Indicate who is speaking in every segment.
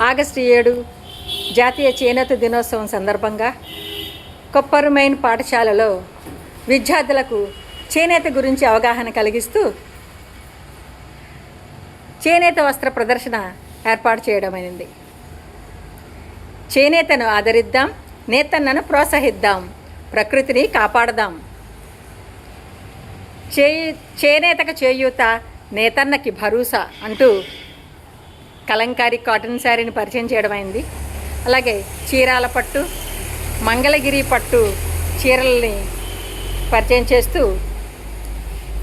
Speaker 1: August 7 జాతీయ చేనేత దినోత్సవం సందర్భంగా కొప్పర్మెయిన్ పాఠశాలలో విద్యార్థులకు చేనేత గురించి అవగాహన కలిగిస్తూ చేనేత వస్త్ర ప్రదర్శన ఏర్పాటు చేయడమైంది. చేనేతను ఆదరిద్దాం, నేతన్నను ప్రోత్సహిద్దాం, ప్రకృతిని కాపాడదాం. చేనేతకు చేయూత, నేతన్నకి భరోసా అంటూ కలంకారీ కాటన్ శారీని పరిచయం చేయడమైంది. అలాగే చీరాల పట్టు, మంగళగిరి పట్టు చీరల్ని పరిచయం చేస్తూ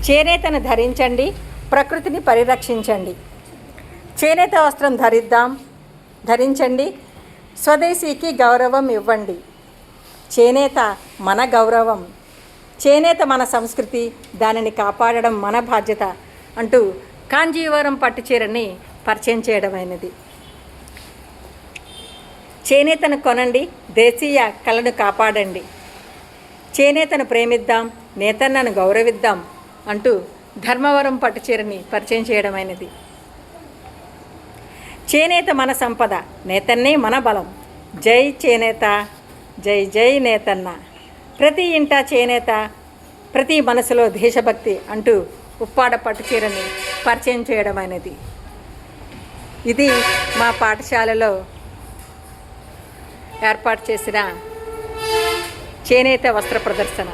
Speaker 1: చేనేతను ధరించండి, ప్రకృతిని పరిరక్షించండి, చేనేత వస్త్రం ధరించండి, స్వదేశీకి గౌరవం ఇవ్వండి. చేనేత మన గౌరవం, చేనేత మన సంస్కృతి, దానిని కాపాడడం మన బాధ్యత అంటూ కాంజీవరం పట్టు చీరని పరిచయం చేయడమైనది. చేనేతను కొనండి, దేశీయ కళను కాపాడండి, చేనేతను ప్రేమిద్దాం, నేతన్నను గౌరవిద్దాం అంటూ ధర్మవరం పట్టు చీరని పరిచయం చేయడమైనది. చేనేత మన సంపద, నేతన్నే మన బలం. జై చేనేత, జై జై నేతన్న. ప్రతి ఇంట చేనేత, ప్రతి మనసులో దేశభక్తి అంటూ ఉప్పాడ పట్టు చీరని పరిచయం చేయడమైనది. ఇది మా పాఠశాలలో ఏర్పాటు చేసిన చేనేత వస్త్ర ప్రదర్శన.